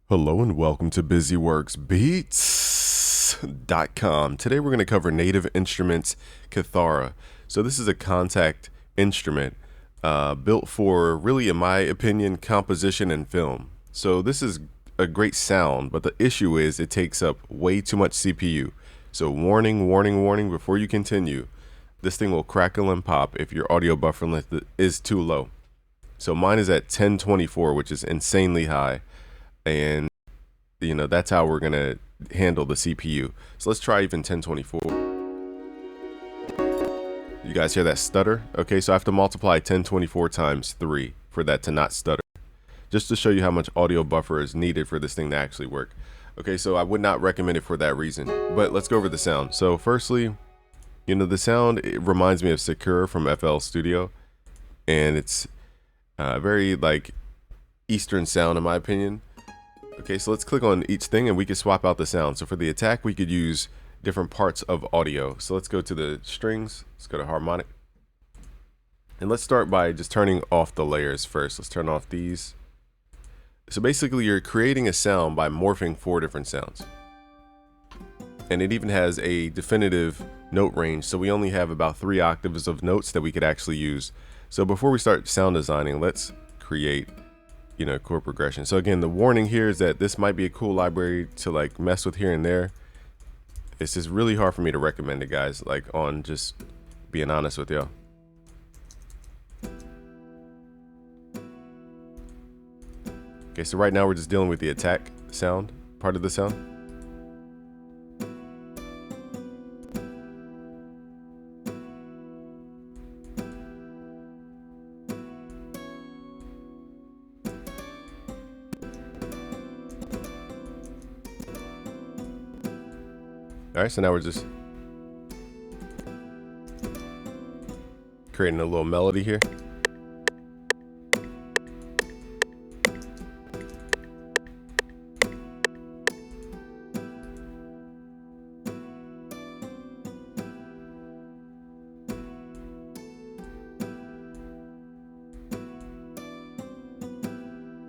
Hello and welcome to BusyWorksBeats.com. Today we're going to cover Native Instruments KITHARA. So this is a contact instrument built for, really in my opinion, composition and film. So this is a great sound, but the issue is it takes up way too much CPU. So warning, warning, warning, before you continue, this thing will crackle and pop if your audio buffer length is too low. So mine is at 1024, which is insanely high. And that's how we're gonna handle the CPU. So let's try even 1024. You guys hear that stutter? Okay, so I have to multiply 1024 times 3 for that to not stutter, just to show you how much audio buffer is needed for this thing to actually work. Okay, so I would not recommend it for that reason, but let's go over the sound. So firstly, the sound, it reminds me of Sakura from FL Studio, and it's very like Eastern sound in my opinion. Okay, so let's click on each thing and we can swap out the sound. So for the attack, we could use different parts of audio. So let's go to the strings. Let's go to harmonic. And let's start by just turning off the layers first. Let's turn off these. So basically you're creating a sound by morphing 4 different sounds. And it even has a definitive note range. So we only have about 3 octaves of notes that we could actually use. So before we start sound designing, let's create chord progression. So again, the warning here is that this might be a cool library to like mess with here and there. It's just really hard for me to recommend it, guys, like on just being honest with y'all. Okay, so right now we're just dealing with the attack sound, part of the sound. All right, so now we're just creating a little melody here.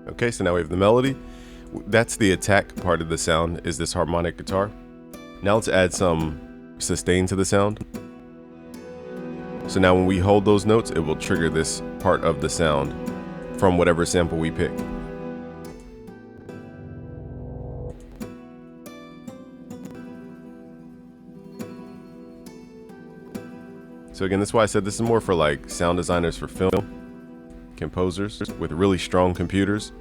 Okay, so now we have the melody. That's the attack part of the sound, is this harmonic guitar. Now let's add some sustain to the sound. So now when we hold those notes, it will trigger this part of the sound from whatever sample we pick. So again, that's why I said this is more for like sound designers for film, composers with really strong computers.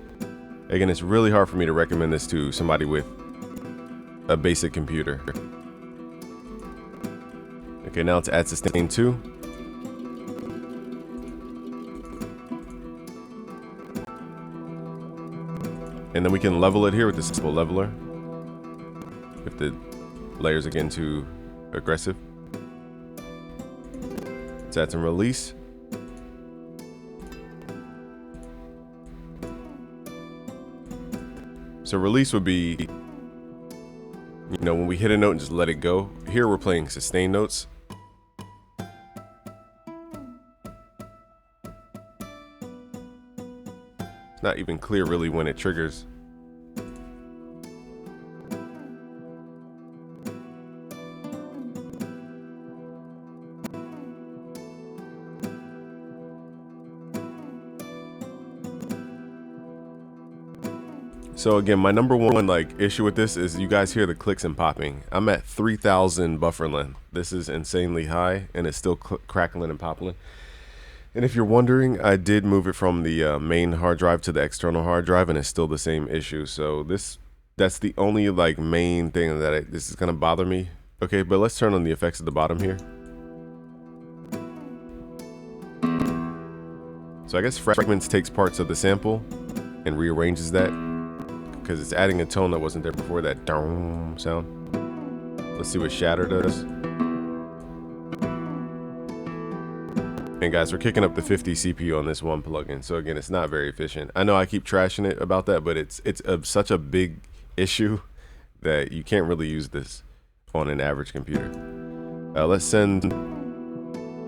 Again, it's really hard for me to recommend this to somebody with a basic computer. Okay, now let's add sustain 2. And then we can level it here with the simple leveler if the layers are getting too aggressive. Let's add some release. So release would be when we hit a note and just let it go. Here we're playing sustain notes. It's not even clear really when it triggers. So again, my number one issue with this is you guys hear the clicks and popping. I'm at 3,000 buffer length. This is insanely high and it's still crackling and popping. And if you're wondering, I did move it from the main hard drive to the external hard drive and it's still the same issue. So that's the only main thing that this is gonna bother me. Okay, but let's turn on the effects at the bottom here. So I guess fragments takes parts of the sample and rearranges that, because it's adding a tone that wasn't there before, that dong sound. Let's see what shatter does. And guys, we're kicking up the 50 CPU on this one plugin. So again, it's not very efficient. I know I keep trashing it about that, but it's such a big issue that you can't really use this on an average computer. Let's send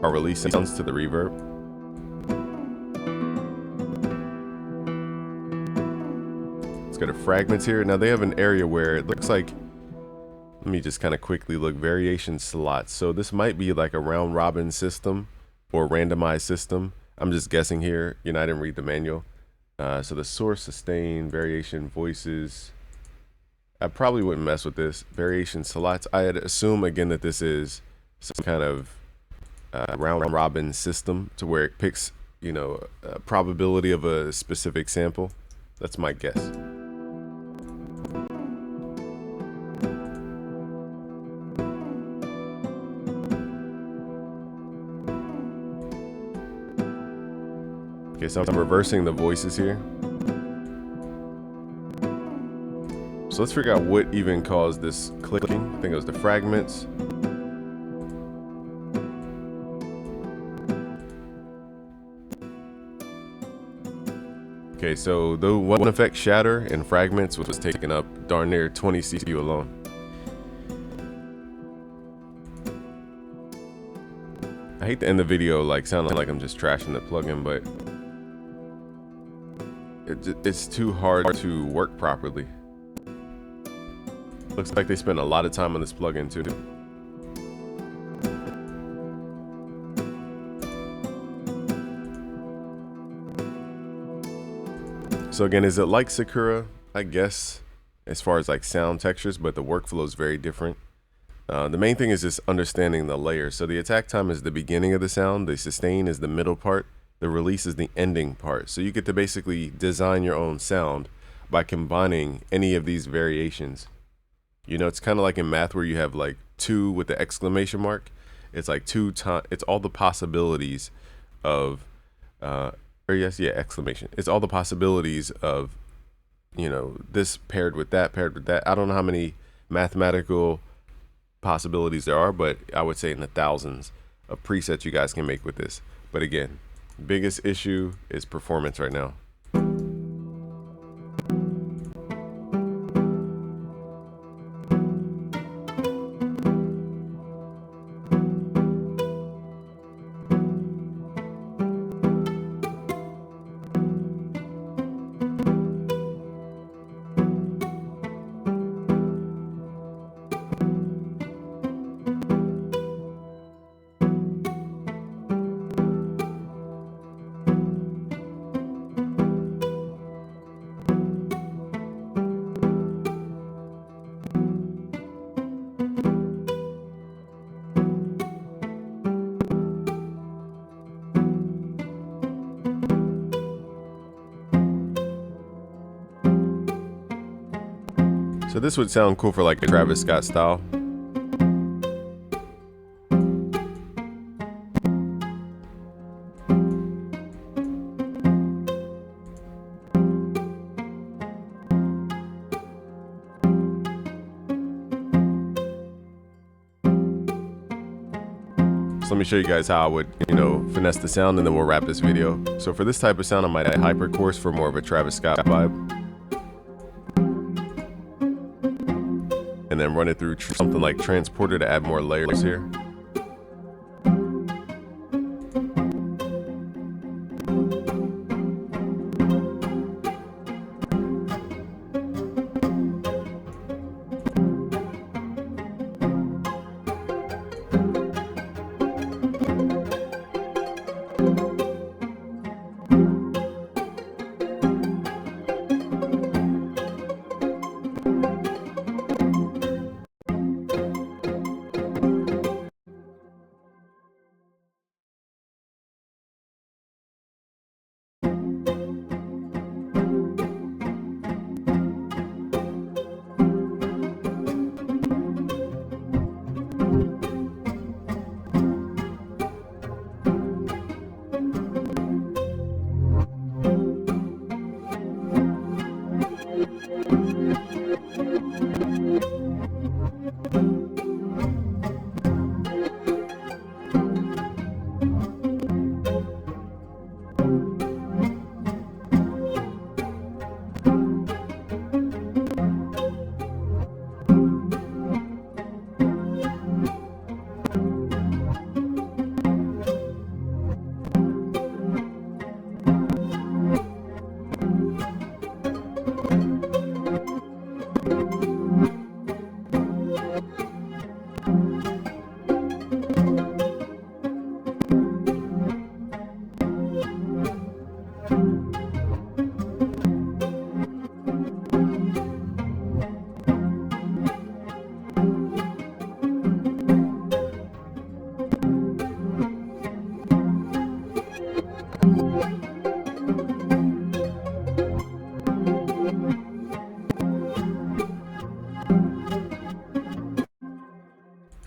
our release sounds to the reverb. Let's go to fragments here. Now they have an area where it looks like, let me just kind of quickly look, variation slots. So this might be like a round robin system or randomized system. I'm just guessing here. You know, I didn't read the manual. So the source, sustain, variation, voices. I probably wouldn't mess with this. Variation slots. I'd assume again that this is some kind of round robin system to where it picks, you know, a probability of a specific sample. That's my guess. Okay, so I'm reversing the voices here. So let's figure out what even caused this clicking. I think it was the fragments. Okay, so the one effect, shatter, and fragments was taking up darn near 20 CPU alone. I hate to end the video like sounding like I'm just trashing the plugin, but it's too hard to work properly. Looks like they spent a lot of time on this plugin too. So again, is it like Sakura? I guess, as far as like sound textures, but the workflow is very different. The main thing is just understanding the layers. So the attack time is the beginning of the sound, the sustain is the middle part, the release is the ending part. So you get to basically design your own sound by combining any of these variations. You know, it's kind of like in math where you have like 2 with the exclamation mark. It's like 2 times, it's all the possibilities of, exclamation. It's all the possibilities of, you know, this paired with that, paired with that. I don't know how many mathematical possibilities there are, but I would say in the thousands of presets you guys can make with this. But again, biggest issue is performance right now. So this would sound cool for like a Travis Scott style. So let me show you guys how I would, you know, finesse the sound, and then we'll wrap this video. So for this type of sound, I might add hypercourse for more of a Travis Scott vibe. And then run it through something like Transporter to add more layers here.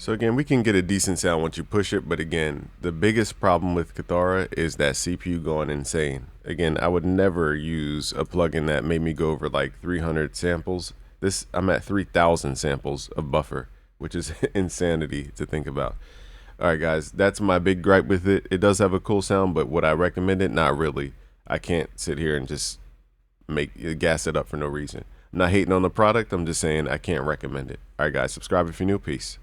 So again, we can get a decent sound once you push it, but again, the biggest problem with KITHARA is that CPU going insane. Again, I would never use a plugin that made me go over like 300 samples. I'm at 3,000 samples of buffer, which is insanity to think about. All right, guys, that's my big gripe with it. It does have a cool sound, but would I recommend it? Not really. I can't sit here and just gas it up for no reason. I'm not hating on the product. I'm just saying I can't recommend it. All right, guys, subscribe if you're new. Peace.